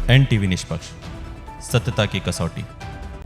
NTV निष्पक्ष, सत्यता की कसौटी।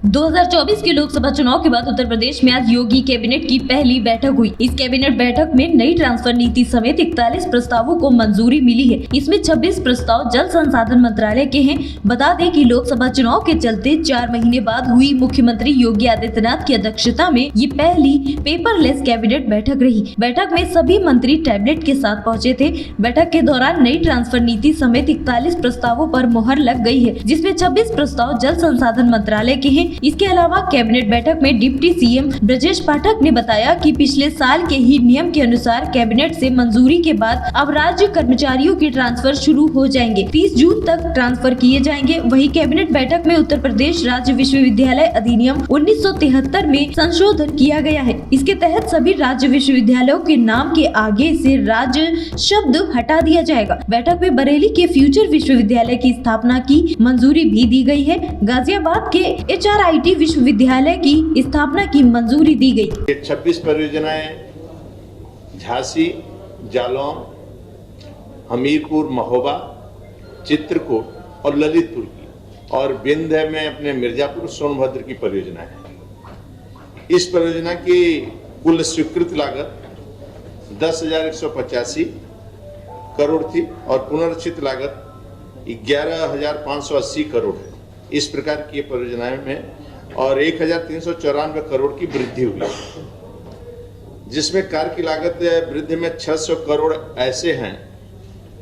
2024 के लोकसभा चुनाव के बाद उत्तर प्रदेश में आज योगी कैबिनेट की पहली बैठक हुई। इस कैबिनेट बैठक में नई ट्रांसफर नीति समेत 41 प्रस्तावों को मंजूरी मिली है। इसमें 26 प्रस्ताव जल संसाधन मंत्रालय के हैं। बता दें कि लोकसभा चुनाव के चलते 4 महीने बाद हुई मुख्यमंत्री योगी आदित्यनाथ की अध्यक्षता में ये पहली पेपरलेस कैबिनेट बैठक रही। बैठक में सभी मंत्री टैबलेट के साथ पहुँचे थे। बैठक के दौरान नई ट्रांसफर नीति समेत 41 प्रस्तावों पर मुहर लग गयी है, जिसमें 26 प्रस्ताव जल संसाधन मंत्रालय के हैं। इसके अलावा कैबिनेट बैठक में डिप्टी सीएम ब्रजेश पाठक ने बताया कि पिछले साल के ही नियम के अनुसार कैबिनेट से मंजूरी के बाद अब राज्य कर्मचारियों की ट्रांसफर शुरू हो जाएंगे। 30 जून तक ट्रांसफर किए जाएंगे। वहीं कैबिनेट बैठक में उत्तर प्रदेश राज्य विश्वविद्यालय अधिनियम 1973 में संशोधन किया गया है। इसके तहत सभी राज्य विश्वविद्यालयों के नाम के आगे से राज्य शब्द हटा दिया जाएगा। बैठक में बरेली के फ्यूचर विश्वविद्यालय की स्थापना की मंजूरी भी दी गई है। गाजियाबाद के HRIT विश्वविद्यालय की स्थापना की मंजूरी दी गई। 26 परियोजनाएं झांसी, जालौन, हमीरपुर, महोबा, चित्रकूट और ललितपुर की, और विंध्य में अपने मिर्जापुर, सोनभद्र की परियोजना है। इस परियोजना की कुल स्वीकृत लागत 10,185 करोड़ थी और पुनर्रचित लागत 11,580 करोड़ है। इस प्रकार की परियोजनाएं में और 1,394 करोड़ की वृद्धि हुई, जिसमें कार्य की लागत वृद्धि में 600 करोड़ ऐसे हैं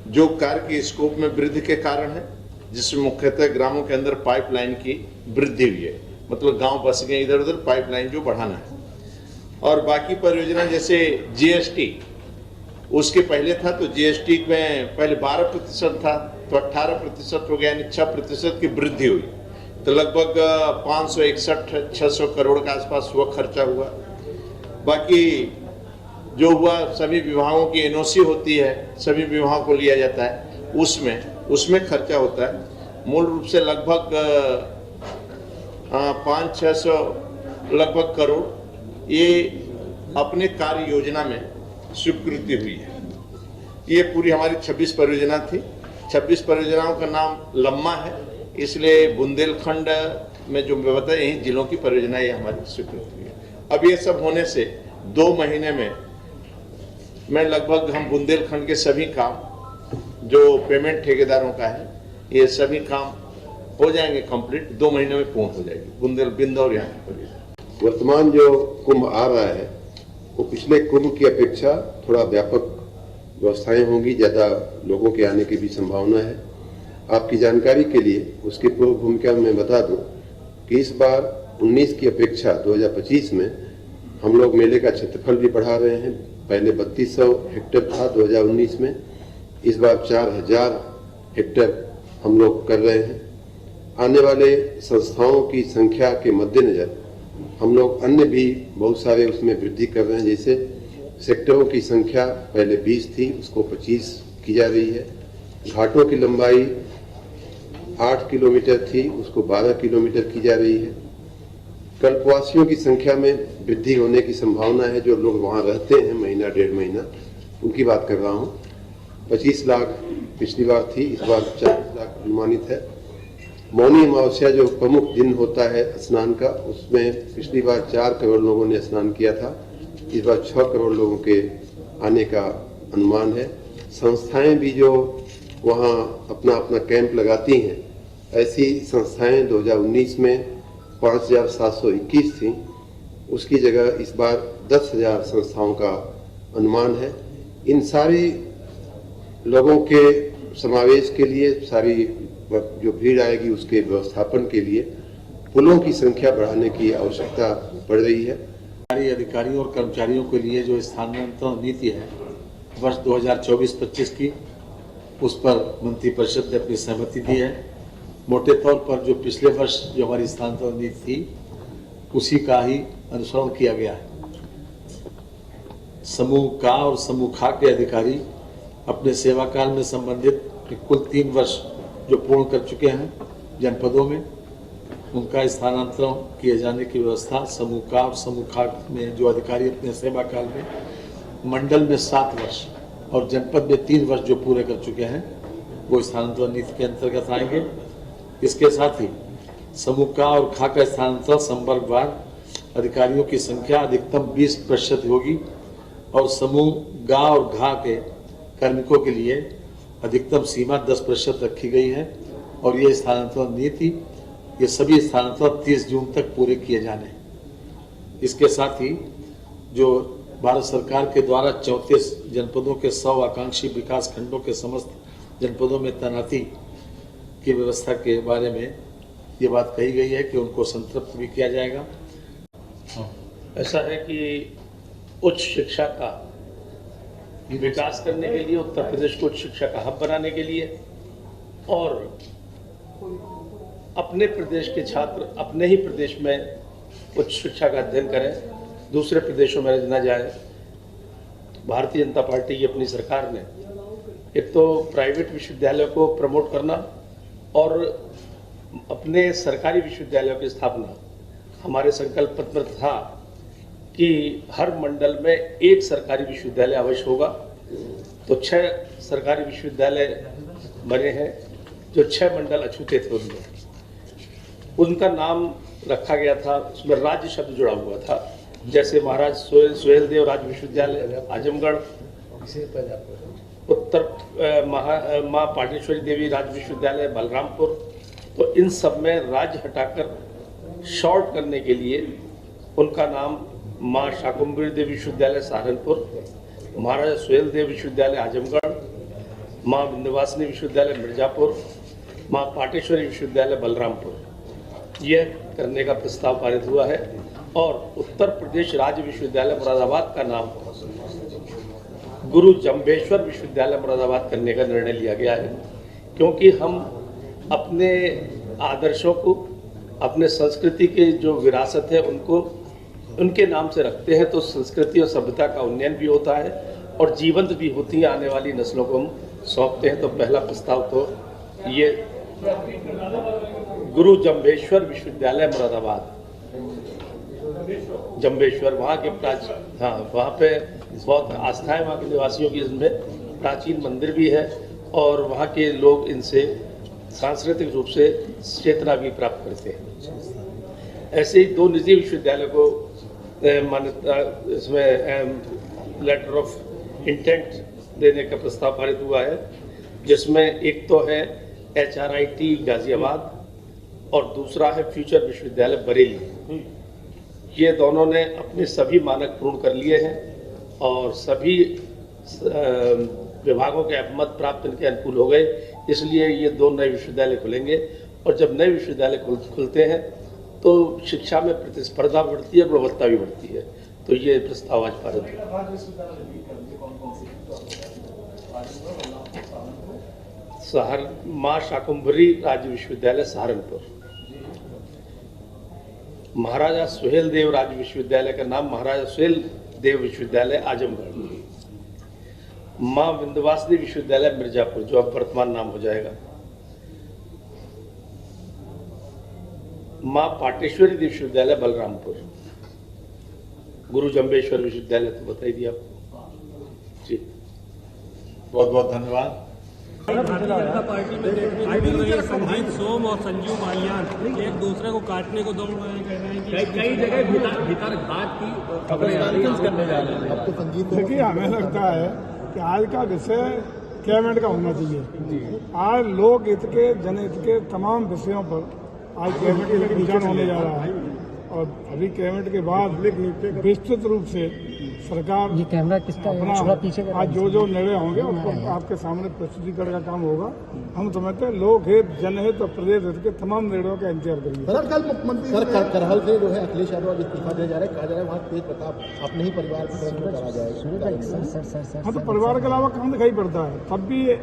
जो कार्य के स्कोप में वृद्धि के कारण है, जिसमें मुख्यतः ग्रामों के अंदर पाइपलाइन की वृद्धि हुई है, मतलब गांव बस गए इधर उधर, पाइपलाइन जो बढ़ाना है। और बाकी परियोजना जैसे GST, उसके पहले था तो GST में पहले 12% था तो 18% हो गया, यानी 6% की वृद्धि हुई, तो लगभग 561-600 करोड़ के आसपास हुआ खर्चा हुआ। बाकी जो हुआ, सभी विभागों की NOC होती है, सभी विभागों को लिया जाता है, उसमें खर्चा होता है। मूल रूप से लगभग 500-600 लगभग करोड़ ये अपने कार्य योजना में स्वीकृति हुई है। ये पूरी हमारी 26 परियोजना थी। 26 परियोजनाओं का नाम लम्मा है, इसलिए बुंदेलखंड में जो बताया यही जिलों की परियोजना ये हमारी स्वीकृत हुई है। अब ये सब होने से 2 महीने में लगभग हम बुंदेलखंड के सभी काम जो पेमेंट ठेकेदारों का है, ये सभी काम हो जाएंगे कंप्लीट, 2 महीने में पूर्ण हो जाएगी बिंद और यहाँ की परियोजना। वर्तमान जो कुंभ आ रहा है वो पिछले कुंभ की अपेक्षा थोड़ा व्यापक व्यवस्थाएं होंगी, ज़्यादा लोगों के आने की भी संभावना है। आपकी जानकारी के लिए उसकी पूर्व भूमिका में बता दूं कि इस बार 19 की अपेक्षा 2025 में हम लोग मेले का क्षेत्रफल भी बढ़ा रहे हैं। पहले 3200 हेक्टेयर था 2019 में, इस बार 4000 हेक्टेयर हम लोग कर रहे हैं। आने वाले संस्थाओं की संख्या के मद्देनजर हम लोग अन्य भी बहुत सारे उसमें वृद्धि कर रहे हैं। जैसे सेक्टरों की संख्या पहले 20 थी, उसको 25 की जा रही है। घाटों की लंबाई 8 किलोमीटर थी, उसको 12 किलोमीटर की जा रही है। कल्पवासियों की संख्या में वृद्धि होने की संभावना है। जो लोग वहाँ रहते हैं महीना 1.5 महीना, उनकी बात कर रहा हूँ। 25 लाख पिछली बार थी, इस बार 40 लाख अनुमानित है। मौनी अमावस्या जो प्रमुख दिन होता है स्नान का, उसमें पिछली बार 4 करोड़ लोगों ने स्नान किया था, इस बार 6 करोड़ लोगों के आने का अनुमान है। संस्थाएं भी जो वहाँ अपना अपना कैंप लगाती हैं, ऐसी संस्थाएं 2019 में 5,721 थी, उसकी जगह इस बार 10,000 संस्थाओं का अनुमान है। इन सारी लोगों के समावेश के लिए, सारी जो भीड़ आएगी उसके व्यवस्थापन के लिए पुलों की संख्या बढ़ाने की आवश्यकता पड़ रही है। अधिकारियों और कर्मचारियों के लिए जो स्थानांतरण नीति है वर्ष 2024-25 की, उस पर मंत्रिपरिषद ने अपनी सहमति दी है। मोटे तौर पर जो पिछले वर्ष जो हमारी स्थानांतरण नीति थी, उसी का ही अनुसरण किया गया है। समूह का और समूह खा के अधिकारी अपने सेवा काल में संबंधित कुल 3 वर्ष जो पूर्ण कर चुके हैं जनपदों में, उनका स्थानांतरण किए जाने की व्यवस्था समूह का और समूह खा में जो अधिकारी अपने सेवा काल में मंडल में 7 वर्ष और जनपद में 3 वर्ष जो पूरे कर चुके हैं, वो स्थानांतरण नीति के अंतर्गत आएंगे। इसके साथ ही समूह का और खा का स्थानांतरण संवर्गवार अधिकारियों की संख्या अधिकतम 20% होगी और समूह गा और घा के कार्मिकों के लिए अधिकतम सीमा 10% रखी गई है और ये स्थानांतरण नीति ये सभी स्थानांतरण 30 जून तक पूरे किए जाने हैं। इसके साथ ही जो भारत सरकार के द्वारा 34 जनपदों के 100 आकांक्षी विकास खंडों के समस्त जनपदों में तैनाती की व्यवस्था के बारे में ये बात कही गई है कि उनको संतृप्त भी किया जाएगा। ऐसा है कि उच्च शिक्षा का विकास करने के लिए, उत्तर प्रदेश को उच्च शिक्षा का हब बनाने के लिए और अपने प्रदेश के छात्र अपने ही प्रदेश में उच्च शिक्षा का अध्ययन करें, दूसरे प्रदेशों में न जाए, भारतीय जनता पार्टी की अपनी सरकार ने एक तो प्राइवेट विश्वविद्यालयों को प्रमोट करना और अपने सरकारी विश्वविद्यालयों की स्थापना, हमारे संकल्प पत्र था कि हर मंडल में एक सरकारी विश्वविद्यालय अवश्य होगा। तो 6 सरकारी विश्वविद्यालय बने हैं, जो 6 मंडल अछूते थे उनमें उनका नाम रखा गया था, उसमें राज्य शब्द जुड़ा हुआ था, जैसे महाराज सुहेलदेव राज्य विश्वविद्यालय आजमगढ़, उत्तर माँ पाटेश्वरी देवी राज्य विश्वविद्यालय बलरामपुर। तो इन सब में राज्य हटाकर शॉर्ट करने के लिए उनका नाम माँ शाकुंभरी देवी विश्वविद्यालय सहारनपुर, महाराजा सुहेलदेव विश्वविद्यालय आजमगढ़, माँ विंध्यवासिनी विश्वविद्यालय मिर्जापुर, माँ पाटेश्वरी विश्वविद्यालय बलरामपुर, यह करने का प्रस्ताव पारित हुआ है। और उत्तर प्रदेश राज्य विश्वविद्यालय मुरादाबाद का नाम गुरु जम्भेश्वर विश्वविद्यालय मुरादाबाद करने का निर्णय लिया गया है, क्योंकि हम अपने आदर्शों को, अपने संस्कृति के जो विरासत है उनको उनके नाम से रखते हैं, तो संस्कृति और सभ्यता का उन्नयन भी होता है और जीवंत भी होती है, आने वाली नस्लों को हम सौंपते हैं। तो पहला प्रस्ताव तो ये गुरु जम्भेश्वर विश्वविद्यालय मुरादाबाद, जम्भेश्वर वहाँ के वहाँ पे बहुत आस्था है वहाँ के निवासियों की, इसमें प्राचीन मंदिर भी है और वहाँ के लोग इनसे सांस्कृतिक रूप से चेतना भी प्राप्त करते हैं। ऐसे ही 2 निजी विश्वविद्यालयों को मान्यता, इसमें लेटर ऑफ इंटेंट देने का प्रस्ताव पारित हुआ है, जिसमें एक तो है HRIT गाजियाबाद और दूसरा है फ्यूचर विश्वविद्यालय बरेली। ये दोनों ने अपने सभी मानक पूर्ण कर लिए हैं और सभी विभागों के अपमत प्राप्त इनके अनुकूल हो गए, इसलिए ये 2 नए विश्वविद्यालय खुलेंगे। और जब नए विश्वविद्यालय खुलते हैं तो शिक्षा में प्रतिस्पर्धा बढ़ती है, गुणवत्ता भी बढ़ती है। तो ये प्रस्ताव आज पारित हुआ। माँ शाकुंभरी राज्य विश्वविद्यालय सहारनपुर, महाराजा सुहेलदेव राज्य विश्वविद्यालय का नाम महाराजा सुहेलदेव विश्वविद्यालय आजमगढ़, माँ विंध्यवासिनी विश्वविद्यालय मिर्जापुर जो अब वर्तमान नाम हो जाएगा, माँ पाटेश्वरी विश्वविद्यालय बलरामपुर, गुरु जम्भेश्वर विश्वविद्यालय तो बता ही दिया आपको जी। बहुत बहुत धन्यवाद। भारतीय जनता पार्टी में देखने को मिल रही है संजीव सोम और संजीव बालियान एक दूसरे को काटने को दौड़ रहे हैं, कह रहे हैं कि कई जगह भीतर घाट की खबरें करने जा रहे हैं। अब तो संजीव, देखिए हमें लगता है कि आज का विषय कैबिनेट का होना चाहिए। आज लोक हित के, जनहित के तमाम विषयों पर आज कैबिनेट में विचार होने जा रहा है और अभी कैबिनेट के बाद विस्तृत रूप से सरकार ये कैमरा किसका अपना पीछे आज जो निर्णय होंगे उसको आपके सामने प्रस्तुतिकरण का काम होगा। हम समझते हैं लोक हित, जनहित और प्रदेश हित के तमाम निर्णयों का इंतजार करेंगे। कल मुख्यमंत्री करहल से जो है अखिलेश यादव इस्तीफा दिया जा रहा है, कहा जा रहा है वहाँ तेज प्रताप अपने ही परिवार को करा जाएगा। हाँ, तो परिवार के अलावा कहाँ दिखाई पड़ता है। तब भी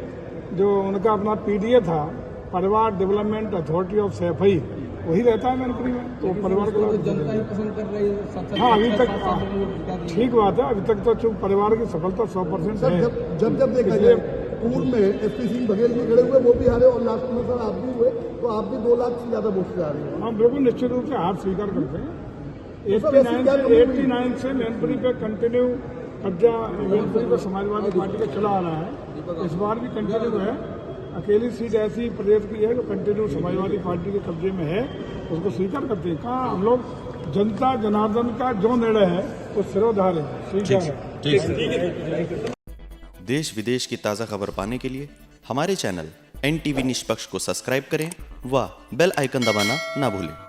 जो उनका अपना PDA था, परिवार डेवलपमेंट अथॉरिटी ऑफ सैफई, वही रहता है मैनपुरी में। तो परिवार के जनता ही पसंद कर रही है। हाँ, अभी तक ठीक बात है। अभी तक तो चूंकि परिवार की सफलता 100% है। जब देखा जाए पूर्व में SP सिंह बघेल जी खड़े हुए, वो भी हारे और लास्ट में सर आप भी हुए, तो आप भी 2 लाख से ज्यादा वोट से आ रहे हैं। हाँ, बिल्कुल निश्चित रूप से हार स्वीकार करते हैं। 89 से मैनपुरी पे कंटिन्यू कब्जा मैनपुरी पे समाजवादी पार्टी का चला आ रहा है। इस बार भी कंटिन्यू है। अकेली सीट ऐसी प्रदेश की है जो कंटिन्यू समाजवादी पार्टी के कब्जे में है, उसको स्वीकार करते हैं। कहाँ हम लोग जनता जनार्दन का जो निर्णय है वो सिरोधार्य है, स्वीकार है। देश विदेश की ताज़ा खबर पाने के लिए हमारे चैनल NTV निष्पक्ष को सब्सक्राइब करें व बेल आइकन दबाना ना भूलें।